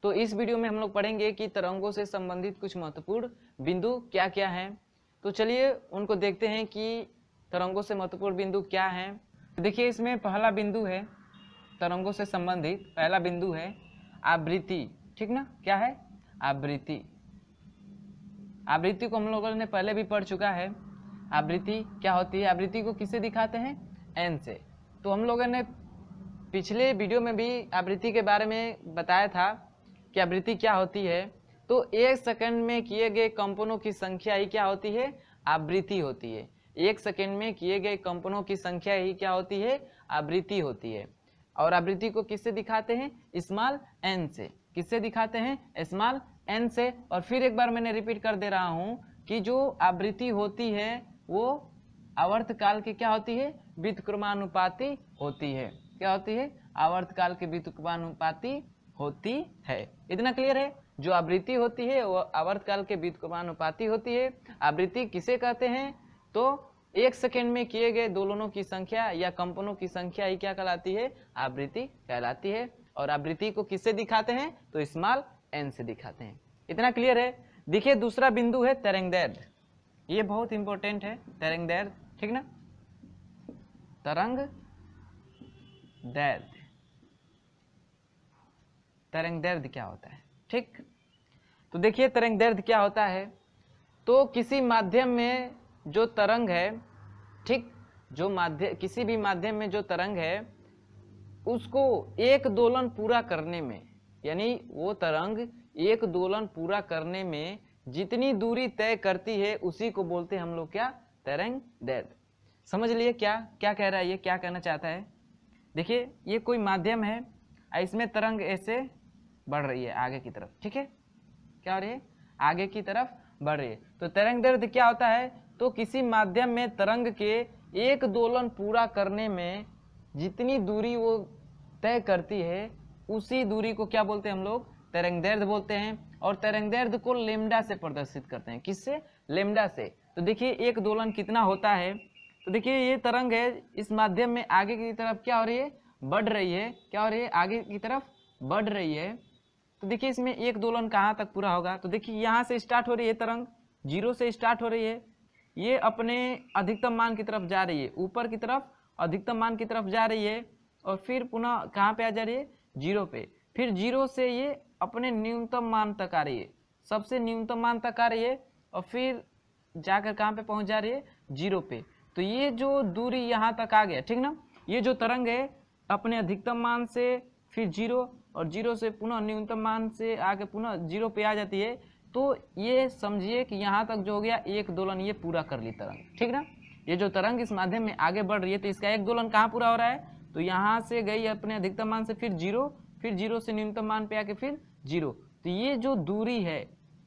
तो इस वीडियो में हम लोग पढ़ेंगे कि तरंगों से संबंधित कुछ महत्वपूर्ण बिंदु क्या क्या हैं। तो चलिए उनको देखते हैं कि तरंगों से महत्वपूर्ण बिंदु क्या हैं। देखिए इसमें पहला बिंदु है तरंगों से संबंधित, पहला बिंदु है आवृत्ति। ठीक ना, क्या है? आवृत्ति। आवृत्ति को हम लोगों ने पहले भी पढ़ चुका है। आवृत्ति क्या होती है? आवृत्ति को किससे दिखाते हैं? एन से। तो हम लोगों ने पिछले वीडियो में भी आवृत्ति के बारे में बताया था कि आवृत्ति क्या होती है। तो 1 सेकंड में किए गए कंपनों की संख्या ही क्या होती है? आवृत्ति होती है। 1 सेकंड में किए गए कंपनों की संख्या ही क्या होती है? आवृत्ति होती है। और आवृत्ति को किससे दिखाते हैं? स्मॉल एन से। किससे दिखाते हैं? स्मॉल एन से। और फिर एक बार मैंने रिपीट कर दे रहा हूं कि जो आवृत्ति होती है वो आवर्तकाल की क्या होती है? व्युत्क्रमानुपाती होती है। क्या होती है? आवर्तकाल के व्युत्क्रमानुपाती होती है। इतना क्लियर है? जो आवृत्ति होती है वो आवर्तकाल के व्युत्क्रमानुपाती होती है। आवृत्ति किसे कहते हैं? तो 1 सेकंड में किए गए दोलनों की संख्या या कंपनों की संख्या ही क्या कहलाती है? आवृत्ति कहलाती है। और आवृत्ति को किससे दिखाते हैं? तो स्मॉल एन से दिखाते हैं। इतना क्लियर है? देखिए दूसरा बिंदु है तरंगदैर्घ्य। ये बहुत इंपॉर्टेंट है, तरंगदैर्घ्य। ठीक ना, तरंगदैर्घ्य। तरंगदैर्घ्य क्या होता है? ठीक, तो देखिए तरंगदैर्घ्य क्या होता है। तो किसी माध्यम में जो तरंग है, ठीक, जो माध्यम, किसी भी माध्यम में जो तरंग है उसको एक दोलन पूरा करने में, यानी वो तरंग एक दोलन पूरा करने में जितनी दूरी तय करती है उसी को बोलते हैं हम लोग क्या? तरंगदैर्घ्य। समझ लिए क्या क्या कह रहा है, ये क्या कहना चाहता है? देखिए ये कोई माध्यम है, इसमें तरंग ऐसे बढ़ रही है आगे की तरफ। ठीक है, क्या हो रही है? आगे की तरफ बढ़ रही है। तो तरंगदैर्घ्य क्या होता है? तो किसी माध्यम में तरंग के एक दोलन पूरा करने में जितनी दूरी वो तय करती है उसी दूरी को क्या बोलते हैं हम लोग? तरंगदैर्घ्य बोलते हैं। और तरंगदैर्घ्य को लैम्डा से प्रदर्शित करते हैं। किससे? लैम्डा से। तो देखिए एक दोलन कितना होता है। तो देखिए ये तरंग है, इस माध्यम में आगे की तरफ क्या हो रही है? बढ़ रही है। क्या हो रही है? आगे की तरफ बढ़ रही है। तो देखिए इसमें एक दोलन कहाँ तक पूरा होगा? तो देखिए यहाँ से स्टार्ट हो रही है तरंग, 0 से स्टार्ट हो रही है। ये अपने अधिकतम मान की तरफ जा रही है, ऊपर की तरफ अधिकतम मान की तरफ जा रही है। और फिर पुनः कहाँ पे आ जा रही है? 0 पे। फिर 0 से ये अपने न्यूनतम मान तक आ रही है, सबसे न्यूनतम मान तक आ रही है। और फिर जाकर कहाँ पे पहुँच जा रही है? 0 पे। तो ये जो दूरी यहाँ तक आ गया, ठीक ना, ये जो तरंग है अपने अधिकतम मान से फिर 0 और 0 से पुनः न्यूनतम मान से आके पुनः 0 पे आ जाती है। तो ये समझिए कि यहाँ तक जो हो गया एक दोलन ये पूरा कर ली तरंग। ठीक ना, ये जो तरंग इस माध्यम में आगे बढ़ रही है तो इसका एक दोलन कहाँ पूरा हो रहा है? तो यहाँ से गई अपने अधिकतम मान से फिर 0, फिर 0 से न्यूनतम मान पे आके फिर 0। तो ये जो दूरी है,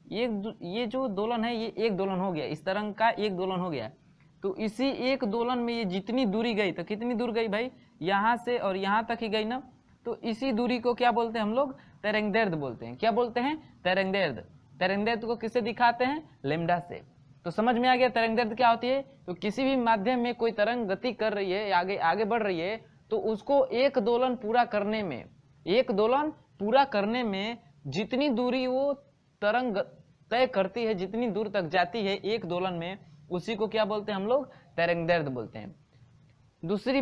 ये जो दोलन है ये एक दोलन हो गया, इस तरंग का एक दोलन हो गया। तो इसी एक दोलन में ये जितनी दूरी गई, तो कितनी दूर गई भाई? यहाँ से और यहाँ तक ही गई ना। तो इसी दूरी को क्या बोलते हैं हम लोग? तरंगदैर्घ्य बोलते हैं। क्या बोलते हैं? तरंगदैर्घ्य। तरंगदैर्घ्य को किससे दिखाते हैं? लैम्डा से। तो समझ में आ गया तरंगदैर्घ्य क्या होती है। तो किसी भी माध्यम में कोई तरंग गति कर रही है, आगे आगे बढ़ रही है, तो उसको एक दोलन पूरा करने में, एक दोलन पूरा करने में जितनी दूरी वो तरंग तय करती है, जितनी दूर तक जाती है एक दोलन में, उसी को क्या बोलते हैं हम लोग? तरंगदैर्घ्य बोलते हैं। दूसरी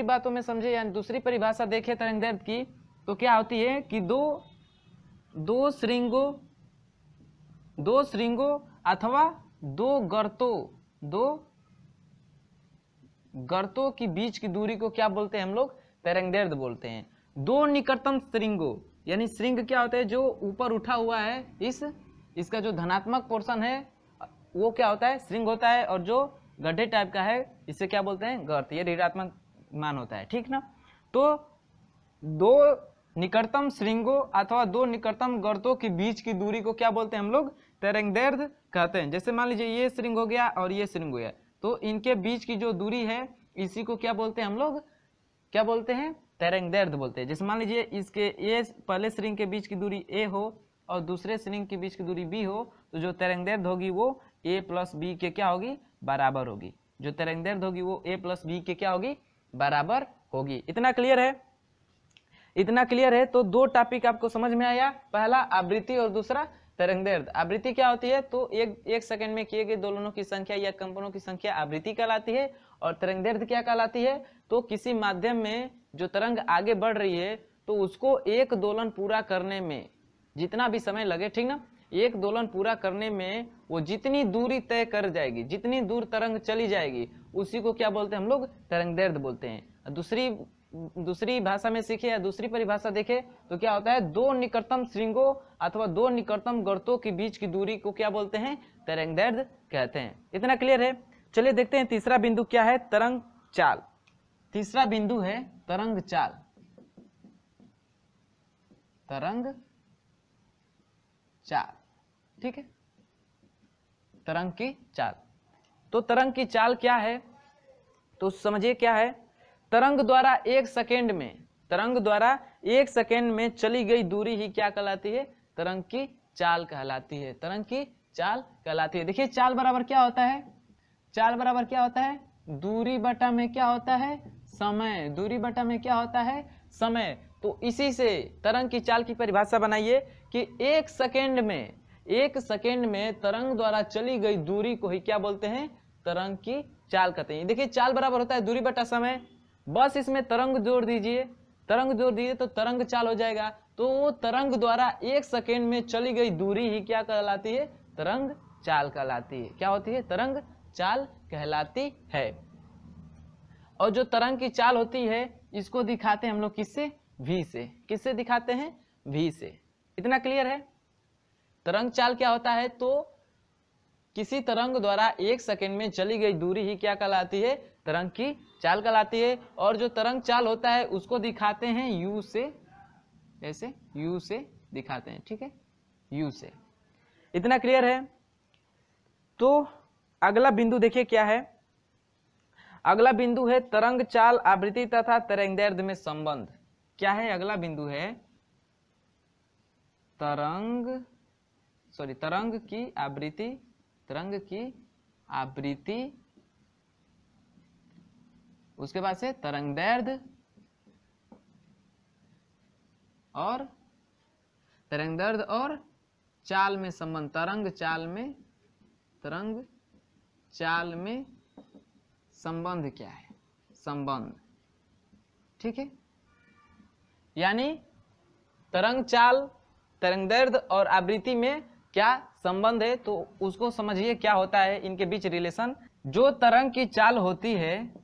बातों में समझे, यानी दूसरी परिभाषा देखें तरंगदैर्घ्य की, तो क्या होती है कि दो श्रृंगों अथवा दो गर्तों की बीच की दूरी को क्या बोलते हैं हम लोग? तरंगदैर्घ्य बोलते हैं। दो निकटतम श्रृंगों, यानी श्रृंग क्या होता है? जो ऊपर उठा हुआ है, इसका जो धनात्मक पोर्शन है वो क्या होता है? श्रृंग होता है। और जो गड्ढे टाइप का है इसे क्या बोलते हैं? गर्त। ये ऋणात्मक मान होता है। ठीक ना, तो दो निकटतम श्रृंगों अथवा दो निकटतम गर्तों के बीच की दूरी को क्या बोलते हैं हम लोग? तरंगदैर्घ्य कहते हैं। जैसे मान लीजिए ये श्रृंग हो गया और ये श्रृंग हो गया, तो इनके बीच की जो दूरी है इसी को क्या बोलते हैं हम लोग? क्या बोलते हैं? तरंगदैर्घ्य बोलते हैं। जैसे मान लीजिए इसके ये पहले श्रृंग के बीच की दूरी a हो और दूसरे श्रृंग के बीच की दूरी b हो, तो जो तरंगदैर्घ्य होगी वो a प्लस b के क्या होगी? बराबर होगी। जो तरंगदैर्घ्य होगी वो a प्लस b के क्या होगी? बराबर होगी। इतना क्लियर है? इतना क्लियर है? तो दो टॉपिक आपको समझ में आया, पहला आवृत्ति और दूसरा तरंगदैर्ध्य। आवृत्ति क्या होती है? तो एक सेकंड में किए गए दोलनों की संख्या या कंपनों की संख्या आवृत्ति कहलाती है। और तरंगदैर्ध्य क्या कहलाती है? तो किसी माध्यम में जो तरंग आगे बढ़ रही है तो उसको एक दोलन पूरा करने में जितना भी समय लगे, ठीक ना, एक दोलन पूरा करने में वो जितनी दूरी तय कर जाएगी, जितनी दूर तरंग चली जाएगी, उसी को क्या बोलते हैं हम लोग? तरंगदैर्ध्य बोलते हैं। दूसरी भाषा में सीखे या दूसरी परिभाषा देखे तो क्या होता है? दो निकटतम श्रृंगों अथवा दो निकटतम गर्तों के बीच की दूरी को क्या बोलते हैं? तरंगदैर्ध्य कहते हैं। इतना क्लियर है? चलिए देखते हैं तीसरा बिंदु क्या है, तरंग चाल। तीसरा बिंदु है तरंग चाल। तरंग चाल, ठीक है, तरंग की चाल। तो तरंग की चाल क्या है? तो समझिए क्या है। तरंग द्वारा एक सेकेंड में चली गई दूरी ही क्या कहलाती है? तरंग की चाल कहलाती है। तरंग की चाल कहलाती है। देखिए चाल बराबर क्या होता है? चाल बराबर क्या होता है? दूरी बटा में क्या होता है? समय। दूरी बटा में क्या होता है? समय। तो इसी से तरंग की चाल की परिभाषा बनाइए कि एक सेकेंड में तरंग द्वारा चली गई दूरी को ही क्या बोलते हैं? तरंग की चाल कहते हैं। देखिए चाल बराबर होता है दूरी बटा समय, बस इसमें तरंग जोड़ दीजिए, तो तरंग चाल हो जाएगा। तो वो तरंग द्वारा एक सेकेंड में चली गई दूरी ही क्या कहलाती है? तरंग चाल कहलाती है। क्या होती है? तरंग चाल कहलाती है। और जो तरंग की चाल होती है इसको दिखाते हैं हम लोग किससे? V से। किससे दिखाते हैं? V से। इतना क्लियर है? तरंग चाल क्या होता है? तो किसी तरंग द्वारा एक सेकेंड में चली गई दूरी ही क्या कहलाती है? तरंग की चाल कहलाती है। और जो तरंग चाल होता है उसको दिखाते हैं U से, ऐसे U से दिखाते हैं, ठीक है, U से। इतना क्लियर है? तो अगला बिंदु देखिए क्या है। अगला बिंदु है तरंग चाल, आवृत्ति तथा तरंगदैर्ध्य में संबंध। क्या है अगला बिंदु? है तरंग की आवृत्ति, उसके बाद से तरंगदैर्ध्य और चाल में संबंध। तरंग चाल में संबंध क्या है? संबंध, ठीक है। यानी तरंग चाल, तरंगदैर्ध्य और आवृत्ति में क्या संबंध है, तो उसको समझिए क्या होता है इनके बीच रिलेशन। जो तरंग की चाल होती है,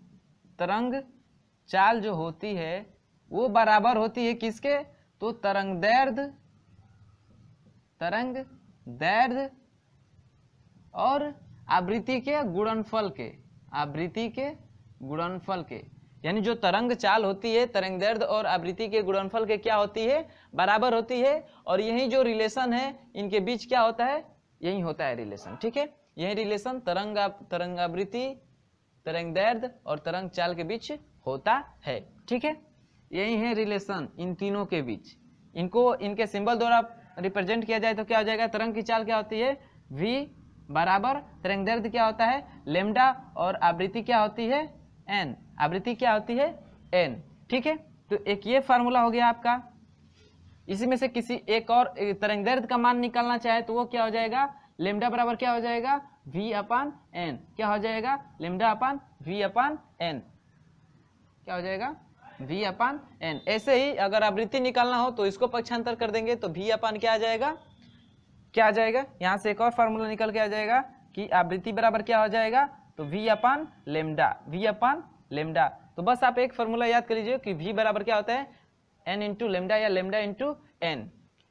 तरंग चाल जो होती है वो बराबर होती है किसके? तो तरंगदैर्ध्य और आवृत्ति के गुणनफल के। आवृत्ति के गुणनफल के, यानी जो तरंग चाल होती है तरंगदैर्ध्य और आवृत्ति के गुणनफल के क्या होती है? बराबर होती है। और यही जो रिलेशन है इनके बीच क्या होता है? यही होता है रिलेशन, ठीक है। यही रिलेशन तरंग आवृत्ति, तरंगदैर्ध्य और तरंग चाल के बीच होता है, ठीक है। यही है रिलेशन इन तीनों के बीच। इनको इनके सिंबल द्वारा रिप्रेजेंट किया जाए तो क्या हो जाएगा? तरंग की चाल क्या होती है? V बराबर तरंगदैर्ध्य क्या होता है? लैम्डा, और आवृत्ति क्या होती है? N। आवृत्ति क्या होती है? N, ठीक है। तो एक ये फार्मूला हो गया आपका। इसी में से किसी एक और तरंगदैर्ध्य का मान निकालना चाहे तो वो क्या हो जाएगा? लैम्डा बराबर क्या हो जाएगा? V/N। क्या हो जाएगा? लैम्डा/V/N। क्या हो जाएगा? V/N। ऐसे ही अगर आवृत्ति निकालना हो तो इसको पक्षांतर कर देंगे तो V/N क्या आ जाएगा? क्या आ जाएगा? यहाँ से एक और फार्मूला निकल के आ जाएगा कि आवृत्ति बराबर क्या हो जाएगा? तो V/λ। तो बस आप एक फार्मूला याद कर लीजिए कि V बराबर क्या होता है? N इंटू लेमडा या लेमडा इंटू N।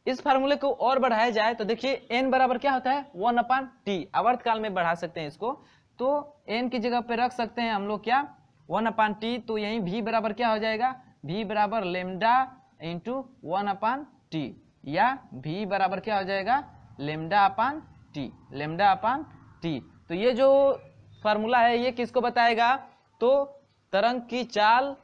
इस फार्मूले को और बढ़ाया जाए तो देखिए N बराबर क्या होता है? 1/T। आवर्त काल में बढ़ा सकते हैं इसको, तो N की जगह पे रख सकते हैं हम लोग क्या? 1/T। तो यही V बराबर क्या हो जाएगा? V बराबर लेमडा इंटू 1/T, या V बराबर क्या हो जाएगा? λ/T। तो ये जो फार्मूला है ये किसको बताएगा? तो तरंग की चाल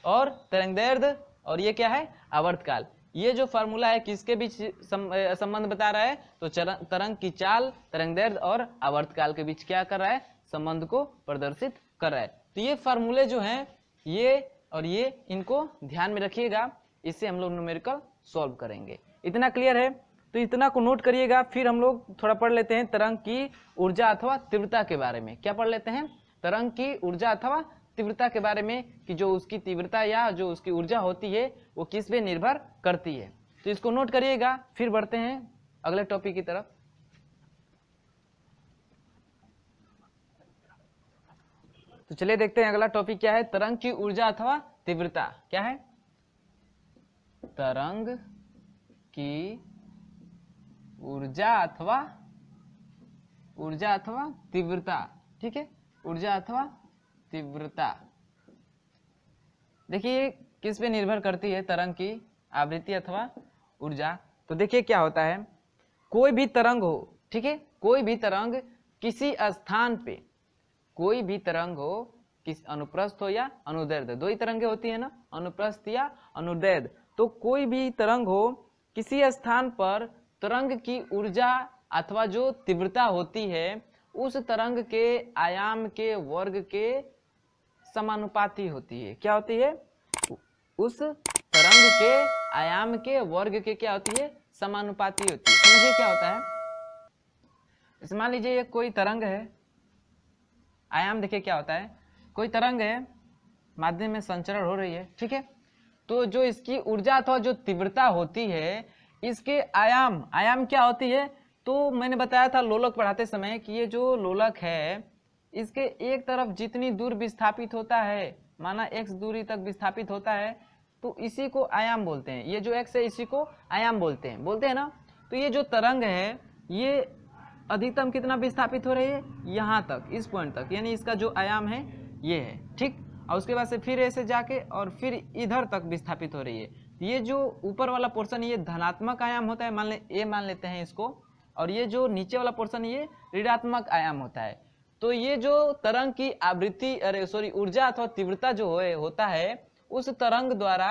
और तरंगदैर्ध्य, और ये क्या है? आवर्तकाल। ये जो फार्मूला है किसके बीच संबंध बता रहा है? तो तरंग की चाल, तरंगदैर्ध्य और आवर्तकाल के बीच क्या कर रहा है? संबंध को प्रदर्शित कर रहा है। तो ये फार्मूले जो हैं ये और ये, इनको ध्यान में रखिएगा। इससे हम लोग न्यूमेरिकल सॉल्व करेंगे। इतना क्लियर है? तो इतना को नोट करिएगा। फिर हम लोग थोड़ा पढ़ लेते हैं तरंग की ऊर्जा अथवा तीव्रता के बारे में। क्या पढ़ लेते हैं? तरंग की ऊर्जा अथवा तीव्रता के बारे में, कि जो उसकी तीव्रता या जो उसकी ऊर्जा होती है वो किस पे निर्भर करती है। तो इसको नोट करिएगा। फिर बढ़ते हैं अगले टॉपिक की तरफ। तो चलिए देखते हैं अगला टॉपिक क्या है। तरंग की ऊर्जा अथवा तीव्रता क्या है? तरंग की ऊर्जा अथवा तीव्रता। ठीक है, ऊर्जा अथवा तीव्रता। देखिए किस पे निर्भर करती है तरंग की आवृत्ति अथवा ऊर्जा। तो देखिए क्या होता है, कोई भी तरंग हो, ठीक है, कोई भी तरंग किसी स्थान पे, कोई भी तरंग हो, किस अनुप्रस्थ हो या अनुदैर्ध, दो ही तरंगें होती है ना, अनुप्रस्थ या अनुदैर्ध। तो कोई भी तरंग हो किसी स्थान पर, तरंग की ऊर्जा अथवा जो तीव्रता होती है उस तरंग के आयाम के वर्ग के समानुपाती होती है। क्या होती है? उस तरंग के आयाम के वर्ग के क्या होती है? समानुपाती होती है। समझिए क्या होता है। मान लीजिए ये कोई तरंग है, आयाम देखिए क्या होता है, कोई तरंग है, माध्यम में संचरण हो रही है, ठीक है। तो जो इसकी ऊर्जा अथवा जो तीव्रता होती है, इसके आयाम क्या होती है? तो मैंने बताया था लोलक पढ़ाते समय कि ये जो लोलक है इसके एक तरफ जितनी दूर विस्थापित होता है, माना x दूरी तक विस्थापित होता है, तो इसी को आयाम बोलते हैं। ये जो x है इसी को आयाम बोलते हैं ना। तो ये जो तरंग है ये अधिकतम कितना विस्थापित हो रही है? यहाँ तक, इस पॉइंट तक, यानी इसका जो आयाम है ये है, ठीक। और उसके बाद से फिर ऐसे जाके और फिर इधर तक विस्थापित हो रही है। ये जो ऊपर वाला पोर्शन ये धनात्मक आयाम होता है, मान लेते हैं इसको, और ये जो नीचे वाला पोर्शन ये ऋणात्मक आयाम होता है। तो ये जो तरंग की आवृत्ति ऊर्जा अथवा तीव्रता जो होता है उस तरंग द्वारा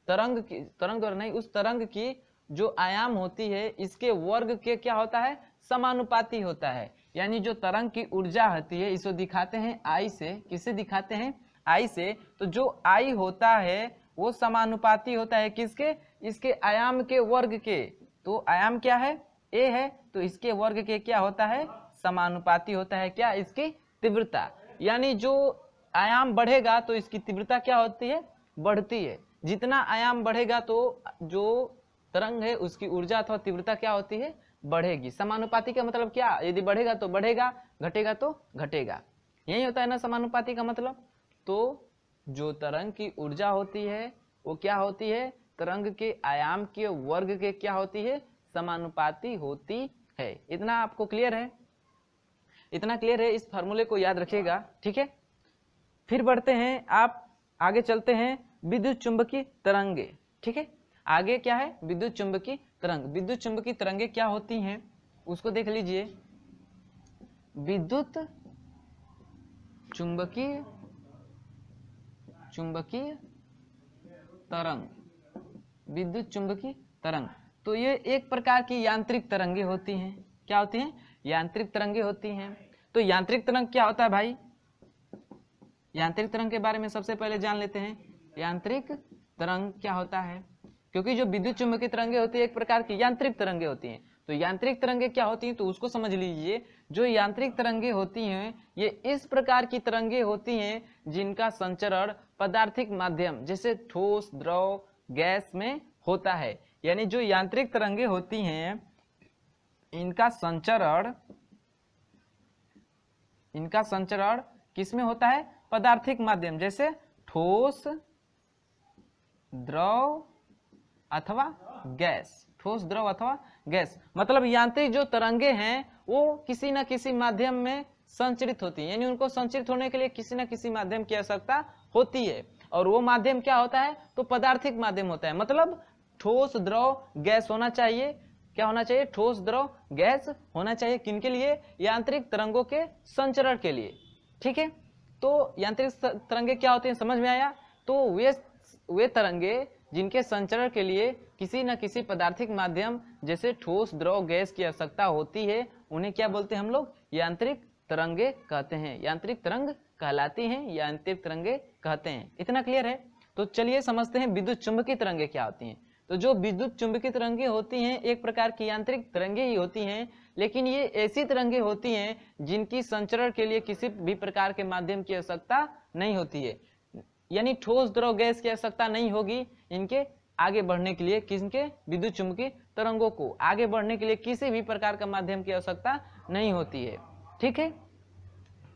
नहीं, उस तरंग की जो आयाम होती है इसके वर्ग के क्या होता है? समानुपाती होता है। यानी जो तरंग की ऊर्जा होती है इसको दिखाते हैं I से। किससे दिखाते हैं? I से। तो जो I होता है वो समानुपाती होता है किसके? इसके आयाम के वर्ग के। तो आयाम क्या है? A है, तो इसके वर्ग के क्या होता है? समानुपाती होता है क्या? इसकी तीव्रता। यानी जो आयाम बढ़ेगा तो इसकी तीव्रता क्या होती है? बढ़ती है। जितना आयाम बढ़ेगा तो जो तरंग है उसकी ऊर्जा अथवा तीव्रता क्या होती है? बढ़ेगी। समानुपाती का मतलब क्या? यदि बढ़ेगा तो बढ़ेगा, घटेगा तो घटेगा। यही होता है ना समानुपाती का मतलब। तो जो तरंग की ऊर्जा होती है वो क्या होती है? तरंग के आयाम के वर्ग के क्या होती है? समानुपाती होती है। इतना आपको क्लियर है? इतना क्लियर है, इस फार्मूले को याद रखिएगा, ठीक है। फिर बढ़ते हैं, आप आगे चलते हैं विद्युत चुंबकीय तरंगे, ठीक है। आगे क्या है? विद्युत चुंबकीय तरंग। विद्युत चुंबकीय तरंगे क्या होती हैं उसको देख लीजिए। विद्युत चुंबकीय तरंग, विद्युत चुंबकीय तरंग। तो ये एक प्रकार की यांत्रिक तरंगे होती हैं। क्या होती हैं? यांत्रिक तरंगे होती हैं। तो यांत्रिक तरंग क्या होता है भाई? यांत्रिक तरंग के बारे में सबसे पहले जान लेते हैं। यांत्रिक तरंग क्या होता है? क्योंकि जो विद्युत चुंबकीय तरंगे होती है एक प्रकार की यांत्रिक तरंगे होती हैं। तो यांत्रिक तरंगे क्या होती हैं तो उसको समझ लीजिए। जो यांत्रिक तरंगे होती हैं ये इस प्रकार की तरंगे होती हैं जिनका संचरण पदार्थिक माध्यम जैसे ठोस, द्रव, गैस में होता है। यानी जो यांत्रिक तरंगे होती हैं इनका संचरण किसमें होता है? पदार्थिक माध्यम जैसे ठोस, द्रव अथवा गैस। ठोस, द्रव अथवा गैस। मतलब यांत्रिक जो तरंगे हैं वो किसी न किसी माध्यम में संचरित होती है। यानी उनको संचरित होने के लिए किसी न किसी माध्यम की आवश्यकता होती है। और वो माध्यम क्या होता है? तो पदार्थिक माध्यम होता है। मतलब ठोस, द्रव, गैस होना चाहिए। क्या होना चाहिए? ठोस, द्रव, गैस होना चाहिए। किनके लिए? यांत्रिक तरंगों के संचरण के लिए, ठीक है। तो यांत्रिक तरंगे क्या होते हैं समझ में आया? तो वे तरंगे जिनके संचरण के लिए किसी न किसी पदार्थिक माध्यम जैसे ठोस, द्रव, गैस की आवश्यकता होती है उन्हें क्या बोलते हैं हम लोग? यांत्रिक तरंगे कहते हैं। यांत्रिक तरंग कहलाती हैं, यांत्रिक तरंगे कहते हैं। इतना क्लियर है? तो चलिए समझते हैं विद्युत चुंबकीय तरंगे क्या होती हैं। तो जो विद्युत चुंबकीय तरंगे होती हैं एक प्रकार की यांत्रिक तरंगे ही होती हैं, लेकिन ये ऐसी तरंगे होती हैं जिनकी संचरण के लिए किसी भी प्रकार के माध्यम की आवश्यकता नहीं होती है, यानी ठोस द्रव गैस की आवश्यकता नहीं होगी इनके आगे बढ़ने के लिए। किसके? विद्युत चुंबकीय तरंगों को आगे बढ़ने के लिए किसी भी प्रकार का माध्यम की आवश्यकता नहीं होती है, ठीक है।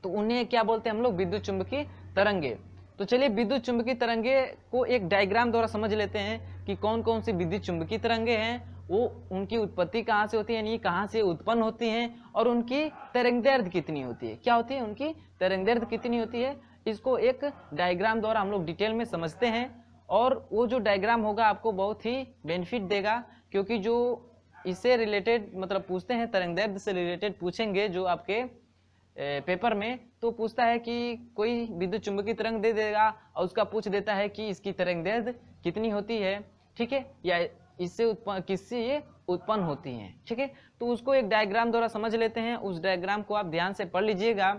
तो उन्हें क्या बोलते हैं हम लोग? विद्युत चुंबकीय तरंगे। तो चलिए विद्युत चुंबकीय तरंगे को एक डायग्राम द्वारा समझ लेते हैं कि कौन कौन सी विद्युत चुंबकीय तरंगे हैं, वो उनकी उत्पत्ति कहाँ से होती है, यानी कहाँ से उत्पन्न होती हैं, और उनकी तरंगदैर्घ्य कितनी होती है। क्या होती है? उनकी तरंगदैर्घ्य कितनी होती है। इसको एक डायग्राम द्वारा हम लोग डिटेल में समझते हैं, और वो जो डायग्राम होगा आपको बहुत ही बेनिफिट देगा, क्योंकि जो इससे रिलेटेड मतलब पूछते हैं, तरंगदैर्घ्य से रिलेटेड पूछेंगे जो आपके पेपर में, तो पूछता है कि कोई विद्युत चुंबकीय तरंग दे देगा और उसका पूछ देता है कि इसकी तरंगदैर्घ्य कितनी होती है, ठीक है, या इससे किससे ये उत्पन्न होती हैं, ठीक है। तो उसको एक डायग्राम द्वारा समझ लेते हैं। उस डायग्राम को आप ध्यान से पढ़ लीजिएगा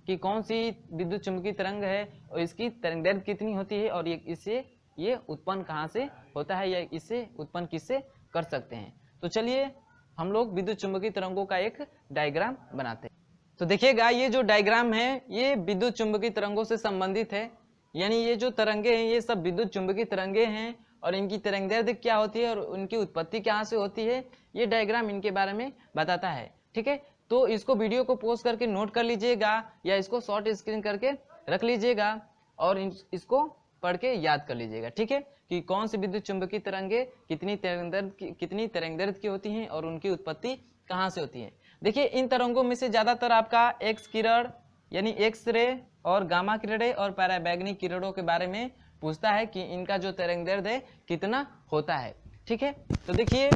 कि कौन सी विद्युत चुंबकीय तरंग है और इसकी तरंगदैर्घ्य कितनी होती है, और ये उत्पन्न कहाँ से होता है, या इसे उत्पन्न किससे कर सकते हैं। तो चलिए हम लोग विद्युत चुंबकीय तरंगों का एक डायग्राम बनाते हैं। तो देखिएगा ये जो डायग्राम है ये विद्युत चुंबकीय तरंगों से संबंधित है, यानी ये जो तरंगे हैं ये सब विद्युत चुंबकीय तरंगे हैं, और इनकी तरंगदैर्घ्य क्या होती है और उनकी उत्पत्ति कहाँ से होती है, ये डायग्राम इनके बारे में बताता है, ठीक है। तो इसको वीडियो को पॉज करके नोट कर लीजिएगा, या इसको शॉर्ट स्क्रीन करके रख लीजिएगा और इसको पढ़ के याद कर लीजिएगा, ठीक है, कि कौन सी विद्युत चुंबकीय तरंगे कितनी तरंगदैर्घ्य की होती हैं और उनकी उत्पत्ति कहाँ से होती है। देखिए इन तरंगों में से ज्यादातर आपका एक्स किरण यानी एक्स रे और गामा किरणें और पराबैंगनी किरणों के बारे में पूछता है कि इनका जो तरंगदैर्घ्य कितना होता है, ठीक है। तो देखिए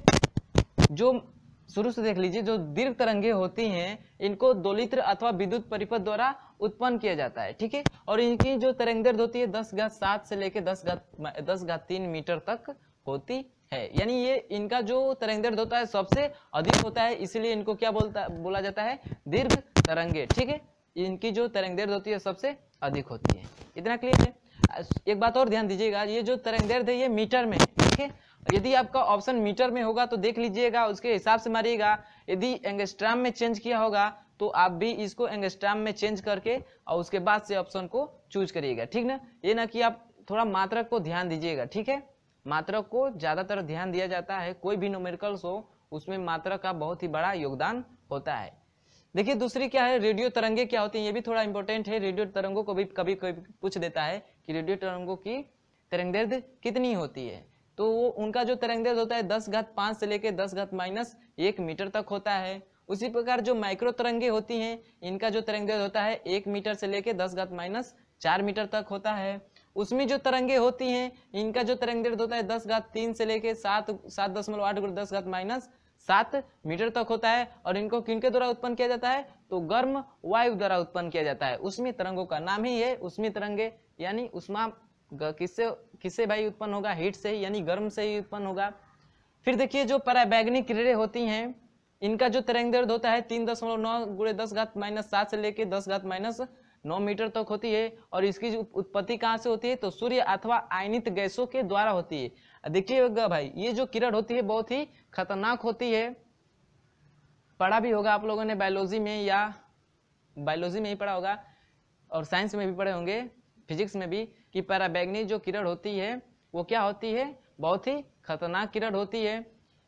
जो शुरू से देख लीजिए, जो दीर्घ तरंगे होती हैं इनको दोलित्र अथवा विद्युत परिपथ द्वारा उत्पन्न किया जाता है, ठीक है, और इनकी जो तरंगदैर्घ्य होती है 10⁻7 से लेकर 10⁻3 मीटर तक होती है, यानी ये इनका जो तरंगदैर्घ्य होता है सबसे अधिक होता है, इसलिए इनको क्या बोला जाता है? दीर्घ तरंगे, ठीक है। इनकी जो तरंगदैर्घ्य होती है सबसे अधिक होती है। इतना क्लियर है। एक बात और ध्यान दीजिएगा, ये जो तरंगदैर्घ्य है ये मीटर में है, ठीक है। यदि आपका ऑप्शन मीटर में होगा तो देख लीजिएगा, उसके हिसाब से मारिएगा। यदि एंगस्ट्राम में चेंज किया होगा तो आप भी इसको एंगस्ट्राम में चेंज करके और उसके बाद से ऑप्शन को चूज करिएगा, ठीक ना। ये ना कि आप थोड़ा मात्रक को ध्यान दीजिएगा, ठीक है। मात्रक को ज्यादातर ध्यान दिया जाता है, कोई भी न्यूमेरिकल्स हो उसमें मात्रक का बहुत ही बड़ा योगदान होता है। देखिए दूसरी क्या है, रेडियो तरंगे क्या होती हैं, ये भी थोड़ा इंपॉर्टेंट है। रेडियो तरंगों को भी कभी कभी पूछ देता है कि रेडियो तरंगों की तरंगदैर्घ्य कितनी होती है, तो वो उनका जो तरंगदैर्घ्य होता है 10⁻5 से लेकर 10⁻−1 मीटर तक होता है। उसी प्रकार जो माइक्रो तरंगे होती हैं इनका जो तरंगदैर्घ्य होता है 1 मीटर से लेकर 10⁻4 मीटर तक होता है। उसमें जो तरंगे होती हैं इनका जो तरंगदैर्घ्य होता है 10⁻3 से लेकर 7.8 मीटर तक होता है, और इनको किनके द्वारा उत्पन्न किया जाता है? तो गर्म वायु द्वारा उत्पन्न किया जाता है। उष्मीय तरंगों का नाम ही है उष्मीय तरंगे, यानी उष्मा किससे भाई उत्पन्न होगा? हीट से ही, यानी गर्म से ही उत्पन्न होगा। फिर देखिए जो पराबैंगनी किरणें होती हैं इनका जो तरंगदैर्घ्य होता है 3.9 × 10⁻7 से लेकर 10⁻9 मीटर तक होती है, और इसकी उत्पत्ति कहाँ से होती है? तो सूर्य अथवा आयनित गैसों के द्वारा होती है। देखिएगा भाई ये जो किरण होती है बहुत ही खतरनाक होती है, पढ़ा भी होगा आप लोगों ने बायोलॉजी में, या बायोलॉजी में ही पढ़ा होगा और साइंस में भी पढ़े होंगे, फिजिक्स में भी, कि पराबैंगनी जो किरण होती है वो क्या होती है? बहुत ही खतरनाक किरण होती है।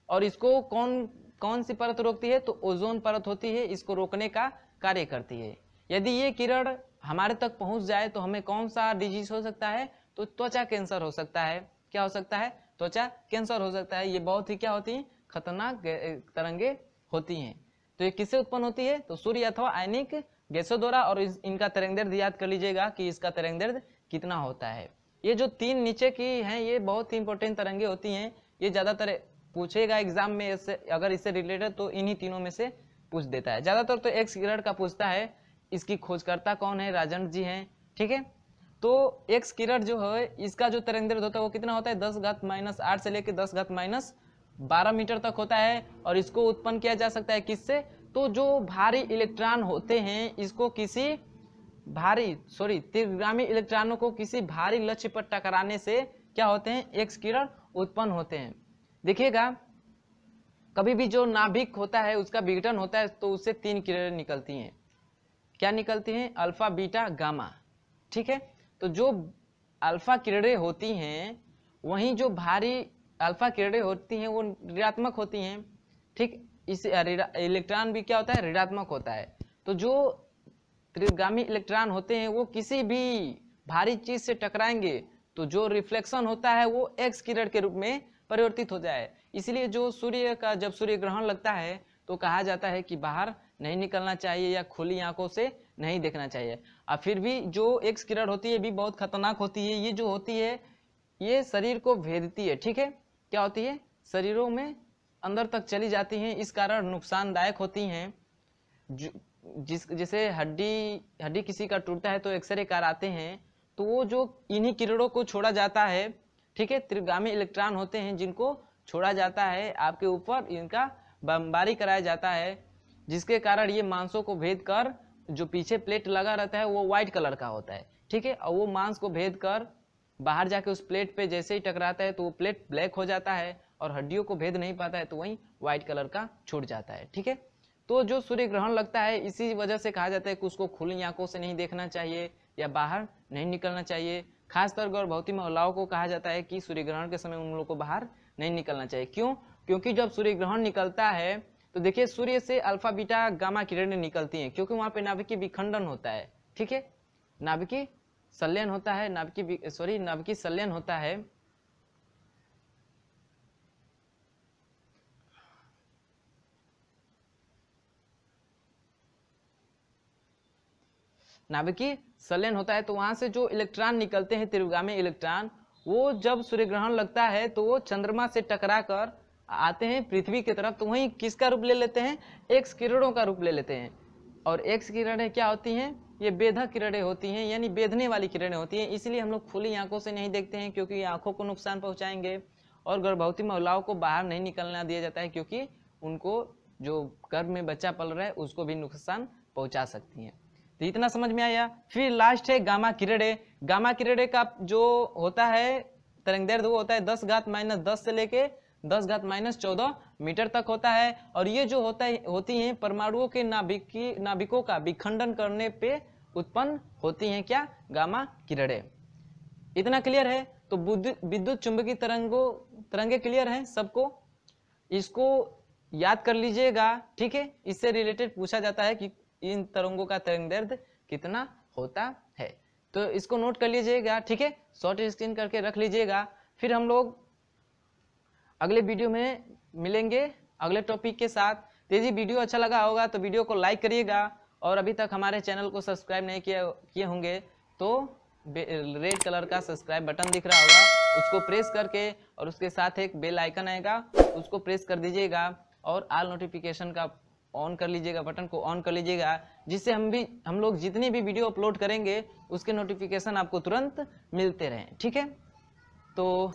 और इसको कौन सी परत रोकती है? तो ओजोन परत होती है, इसको रोकने का कार्य करती है। यदि ये किरण हमारे तक पहुंच जाए तो हमें कौन सा डिजीज हो सकता है? तो त्वचा कैंसर हो सकता है। क्या हो सकता है? त्वचा कैंसर हो सकता है। ये बहुत ही क्या होती है? खतरनाक तरंगे होती हैं। तो ये किससे उत्पन्न होती है? तो सूर्य अथवा आयनिक गैसों द्वारा, और इनका तरंगदैर्घ्य याद कर लीजिएगा कि इसका तरंगदैर्घ्य कितना होता है। ये जो तीन नीचे की हैं ये बहुत ही इंपॉर्टेंट तरंगे होती हैं, ये ज्यादातर पूछेगा एग्जाम में, अगर इससे रिलेटेड तो इन्हीं तीनों में से पूछ देता है। ज्यादातर तो एक्स किरण का पूछता है, इसकी खोजकर्ता कौन है? राजन जी हैं, ठीक है। तो एक्स किरण जो है इसका जो तरंगदैर्घ्य होता है वो कितना होता है? 10⁻8 से लेकर 10⁻12 मीटर तक होता है, और इसको उत्पन्न किया जा सकता है किससे? तो जो भारी इलेक्ट्रॉन होते हैं इसको किसी तीव्रगामी इलेक्ट्रॉनों को किसी भारी लक्ष्य पर टकराने से क्या होते हैं, एक्स किरण उत्पन्न होते हैं। देखिएगा कभी भी जो नाभिक होता है उसका विघटन होता है तो उससे 3 किरणें निकलती हैं। क्या निकलती हैं, अल्फा बीटा गामा। ठीक है, तो जो अल्फा किरणें होती हैं वहीं जो भारी अल्फा किरणें होती हैं वो ऋणात्मक होती हैं। ठीक, इस इलेक्ट्रॉन भी क्या होता है, ऋणात्मक होता है। तो जो तीव्रगामी इलेक्ट्रॉन होते हैं वो किसी भी भारी चीज से टकराएंगे तो जो रिफ्लेक्शन होता है वो एक्स किरण के रूप में परिवर्तित हो जाए। इसलिए जो सूर्य का जब सूर्य ग्रहण लगता है तो कहा जाता है कि बाहर नहीं निकलना चाहिए या खुली आंखों से नहीं देखना चाहिए। और फिर भी जो एक्स किरण होती है भी बहुत खतरनाक होती है। ये जो होती है ये शरीर को भेदती है। ठीक है, क्या होती है, शरीरों में अंदर तक चली जाती हैं, इस कारण नुकसानदायक होती हैं। जैसे हड्डी किसी का टूटता है तो एक्सरे कराते हैं तो वो जो इन्हीं किरणों को छोड़ा जाता है। ठीक है, तीव्रगामी इलेक्ट्रॉन होते हैं जिनको छोड़ा जाता है आपके ऊपर, इनका बमबारी कराया जाता है जिसके कारण ये मांसों को भेद कर जो पीछे प्लेट लगा रहता है वो व्हाइट कलर का होता है। ठीक है, और वो मांस को भेद कर बाहर जाके उस प्लेट पे जैसे ही टकराता है तो वो प्लेट ब्लैक हो जाता है और हड्डियों को भेद नहीं पाता है तो वहीं व्हाइट कलर का छूट जाता है। ठीक है, तो जो सूर्य ग्रहण लगता है इसी वजह से कहा जाता है कि उसको खुली आंखों से नहीं देखना चाहिए या बाहर नहीं निकलना चाहिए। खासतौर गर्भवती महिलाओं को कहा जाता है कि सूर्य ग्रहण के समय उन लोगों को बाहर नहीं निकलना चाहिए। क्यों, क्योंकि जब सूर्य ग्रहण निकलता है तो देखिए सूर्य से अल्फा बीटा गामा किरणें निकलती हैं क्योंकि वहां पे नाभिकीय विखंडन होता है। ठीक है, नाभिकीय संलयन होता है, नाभिकीय संलयन होता है। नाभिकीय संलयन होता है तो वहां से जो इलेक्ट्रॉन निकलते हैं तीव्रगामी इलेक्ट्रॉन वो जब सूर्य ग्रहण लगता है तो वो चंद्रमा से टकरा कर आते हैं पृथ्वी की तरफ, तो वहीं किसका रूप ले लेते हैं, एक्स किरणों का रूप ले लेते हैं। और एक्स किरणें क्या होती हैं, ये बेधक किरणें होती हैं, यानी बेधने वाली किरणें होती हैं। इसलिए हम लोग खुली आंखों से नहीं देखते हैं क्योंकि आंखों को नुकसान पहुंचाएंगे। और गर्भवती महिलाओं को बाहर नहीं निकलना दिया जाता है क्योंकि उनको जो गर्भ में बच्चा पल रहा है उसको भी नुकसान पहुंचा सकती हैं। तो इतना समझ में आया। फिर लास्ट है गामा किरणें। गामा किरणें का जो होता है तरंगदैर्घ्य वो होता है 10⁻⁻10 से लेके 10⁻14 मीटर तक होता है। और ये जो होती हैं परमाणुओं के नाभिकों का विखंडन करने पे उत्पन्न होती हैं क्या, गामा किरणें। इतना क्लियर है। तो विद्युत चुंबकीय तरंगे क्लियर हैं सबको, इसको याद कर लीजिएगा। ठीक है, इससे रिलेटेड पूछा जाता है कि इन तरंगों का तरंगदैर्घ्य कितना होता है, तो इसको नोट कर लीजिएगा। ठीक है, शॉर्ट स्क्रीन करके रख लीजिएगा। फिर हम लोग अगले वीडियो में मिलेंगे अगले टॉपिक के साथ। तो यदि वीडियो अच्छा लगा होगा तो वीडियो को लाइक करिएगा और अभी तक हमारे चैनल को सब्सक्राइब नहीं किए होंगे तो रेड कलर का सब्सक्राइब बटन दिख रहा होगा उसको प्रेस करके और उसके साथ एक बेल आइकन आएगा उसको प्रेस कर दीजिएगा और ऑल नोटिफिकेशन का ऑन कर लीजिएगा, बटन को ऑन कर लीजिएगा, जिससे हम लोग जितनी भी वीडियो अपलोड करेंगे उसके नोटिफिकेशन आपको तुरंत मिलते रहें। ठीक है, तो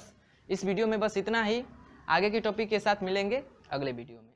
इस वीडियो में बस इतना ही। आगे के टॉपिक के साथ मिलेंगे अगले वीडियो में।